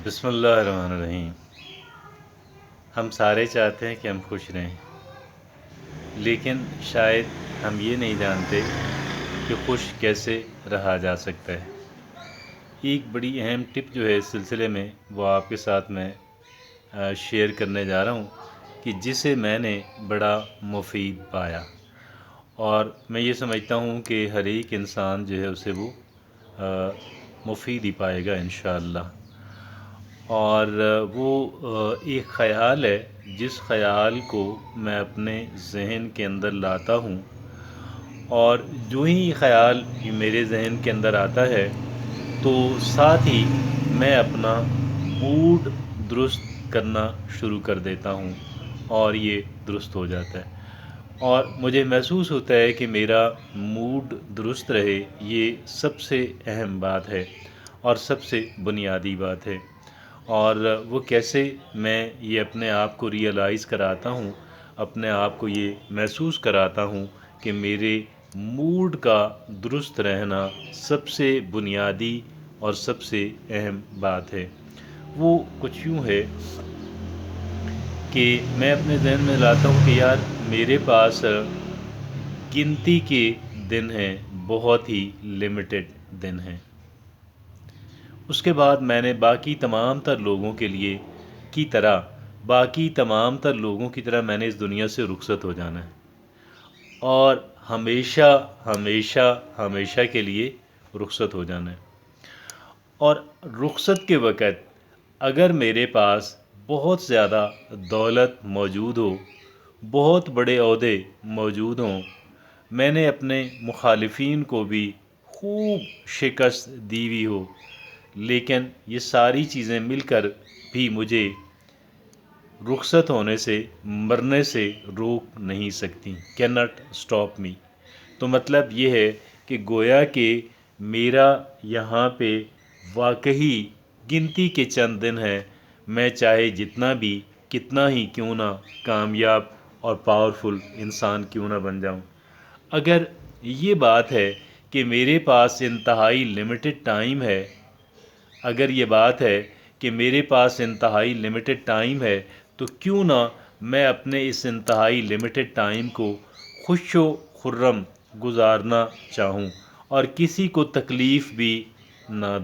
بسم اللہ الرحمن الرحیم۔ ہم سارے چاہتے ہیں کہ ہم خوش رہیں، لیکن شاید ہم یہ نہیں جانتے کہ خوش کیسے رہا جا سکتا ہے۔ ایک بڑی اہم ٹپ جو ہے اس سلسلے میں وہ آپ کے ساتھ میں شیئر کرنے جا رہا ہوں کہ جسے میں نے بڑا مفید پایا، اور میں یہ سمجھتا ہوں کہ ہر ایک انسان جو ہے اسے وہ مفید ہی پائے گا انشاءاللہ۔ اور وہ ایک خیال ہے جس خیال کو میں اپنے ذہن کے اندر لاتا ہوں، اور جو ہی خیال میرے ذہن کے اندر آتا ہے تو ساتھ ہی میں اپنا موڈ درست کرنا شروع کر دیتا ہوں، اور یہ درست ہو جاتا ہے، اور مجھے محسوس ہوتا ہے کہ میرا موڈ درست رہے۔ یہ سب سے اہم بات ہے اور سب سے بنیادی بات ہے، اور وہ کیسے میں یہ اپنے آپ کو ریئلائز کراتا ہوں، اپنے آپ کو یہ محسوس کراتا ہوں کہ میرے موڈ کا درست رہنا سب سے بنیادی اور سب سے اہم بات ہے۔ وہ کچھ یوں ہے کہ میں اپنے ذہن میں لاتا ہوں کہ یار میرے پاس گنتی کے دن ہیں، بہت ہی لمیٹڈ دن ہیں۔ اس کے بعد میں نے باقی تمام تر لوگوں کی طرح میں نے اس دنیا سے رخصت ہو جانا ہے، اور ہمیشہ ہمیشہ ہمیشہ کے لیے رخصت ہو جانا ہے۔ اور رخصت کے وقت اگر میرے پاس بہت زیادہ دولت موجود ہو، بہت بڑے عہدے موجود ہوں، میں نے اپنے مخالفین کو بھی خوب شکست دی ہوئی ہو، لیکن یہ ساری چیزیں مل کر بھی مجھے رخصت ہونے سے، مرنے سے روک نہیں سکتی، کین ناٹ اسٹاپ می۔ تو مطلب یہ ہے کہ گویا کہ میرا یہاں پہ واقعی گنتی کے چند دن ہیں، میں چاہے جتنا بھی کتنا ہی کیوں نہ کامیاب اور پاورفل انسان کیوں نہ بن جاؤں، اگر یہ بات ہے کہ میرے پاس انتہائی لمیٹڈ ٹائم ہے، اگر یہ بات ہے کہ میرے پاس انتہائی لمیٹڈ ٹائم ہے، تو کیوں نہ میں اپنے اس انتہائی لمیٹڈ ٹائم کو خوش و خرم گزارنا چاہوں، اور کسی کو تکلیف بھی نہ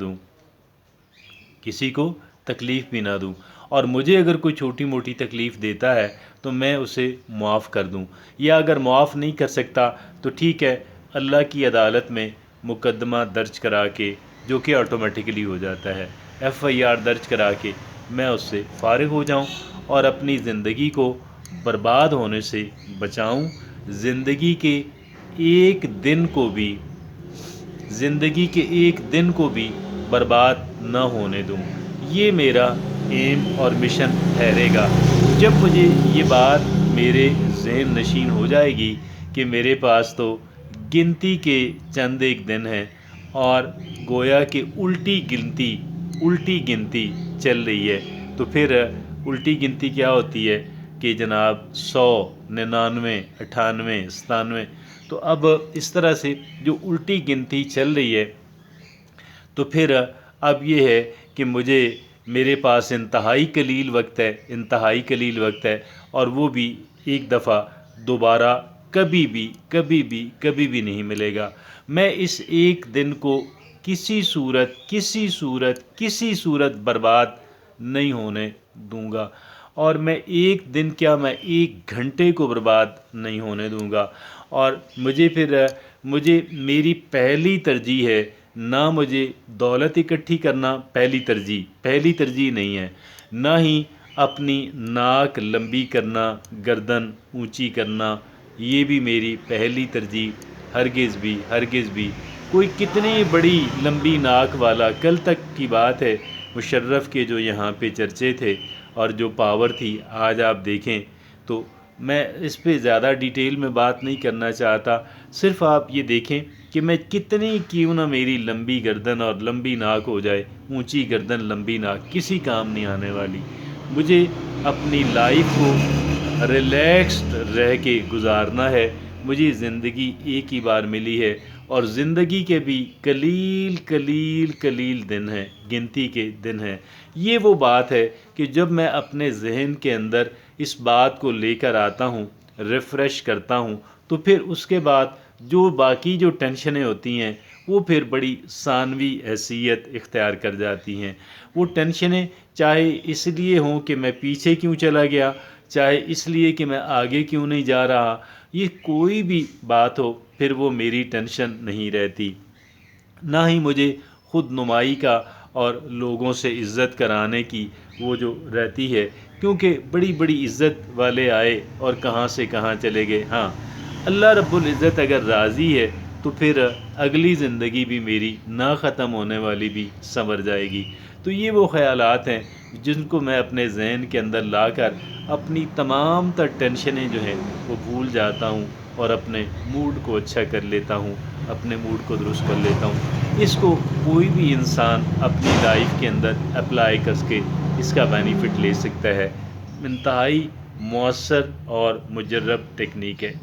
دوں، اور مجھے اگر کوئی چھوٹی موٹی تکلیف دیتا ہے تو میں اسے معاف کر دوں، یا اگر معاف نہیں کر سکتا تو ٹھیک ہے، اللہ کی عدالت میں مقدمہ درج کرا کے، جو کہ آٹومیٹکلی ہو جاتا ہے، FIR درج کرا کے میں اس سے فارغ ہو جاؤں اور اپنی زندگی کو برباد ہونے سے بچاؤں، زندگی کے ایک دن کو بھی برباد نہ ہونے دوں۔ یہ میرا ایم اور مشن ٹھہرے گا۔ جب مجھے یہ بات میرے ذہن نشین ہو جائے گی کہ میرے پاس تو گنتی کے چند ایک دن ہیں، اور گویا کہ الٹی گنتی چل رہی ہے، تو پھر الٹی گنتی کیا ہوتی ہے کہ جناب 100، 99، 98، 97، تو اب اس طرح سے جو الٹی گنتی چل رہی ہے، تو پھر اب یہ ہے کہ میرے پاس انتہائی قلیل وقت ہے، اور وہ بھی ایک دفعہ دوبارہ کبھی بھی نہیں ملے گا۔ میں اس ایک دن کو کسی صورت برباد نہیں ہونے دوں گا، اور میں ایک گھنٹے کو برباد نہیں ہونے دوں گا۔ اور میری پہلی ترجیح ہے، نہ مجھے دولت اکٹھی کرنا پہلی ترجیح نہیں ہے، نہ ہی اپنی ناک لمبی کرنا، گردن اونچی کرنا، یہ بھی میری پہلی ترجیح ہرگز بھی۔ کوئی کتنی بڑی لمبی ناک والا، کل تک کی بات ہے مشرف کے جو یہاں پہ چرچے تھے اور جو پاور تھی، آج آپ دیکھیں تو میں اس پہ زیادہ ڈیٹیل میں بات نہیں کرنا چاہتا، صرف آپ یہ دیکھیں کہ میں کیوں نہ میری لمبی گردن اور لمبی ناک ہو جائے، اونچی گردن لمبی ناک کسی کام نہیں آنے والی۔ مجھے اپنی لائف کو ریلیکسڈ رہ کے گزارنا ہے، مجھے زندگی ایک ہی بار ملی ہے، اور زندگی کے بھی قلیل قلیل قلیل دن ہیں، گنتی کے دن ہیں۔ یہ وہ بات ہے کہ جب میں اپنے ذہن کے اندر اس بات کو لے کر آتا ہوں، ریفریش کرتا ہوں، تو پھر اس کے بعد جو باقی جو ٹینشنیں ہوتی ہیں وہ پھر بڑی ثانوی حیثیت اختیار کر جاتی ہیں۔ وہ ٹینشنیں چاہے اس لیے ہوں کہ میں پیچھے کیوں چلا گیا، چاہے اس لیے کہ میں آگے کیوں نہیں جا رہا، یہ کوئی بھی بات ہو، پھر وہ میری ٹینشن نہیں رہتی۔ نہ ہی مجھے خود نمائی کا اور لوگوں سے عزت کرانے کی وہ جو رہتی ہے، کیونکہ بڑی بڑی عزت والے آئے اور کہاں سے کہاں چلے گئے۔ ہاں، اللہ رب العزت اگر راضی ہے تو پھر اگلی زندگی بھی میری نہ ختم ہونے والی بھی سنور جائے گی۔ تو یہ وہ خیالات ہیں جن کو میں اپنے ذہن کے اندر لا کر اپنی تمام تر ٹینشنیں جو ہیں وہ بھول جاتا ہوں اور اپنے موڈ کو اچھا کر لیتا ہوں، اپنے موڈ کو درست کر لیتا ہوں۔ اس کو کوئی بھی انسان اپنی لائف کے اندر اپلائی کر کے اس کا بینیفٹ لے سکتا ہے۔ انتہائی مؤثر اور مجرب ٹیکنیک ہے۔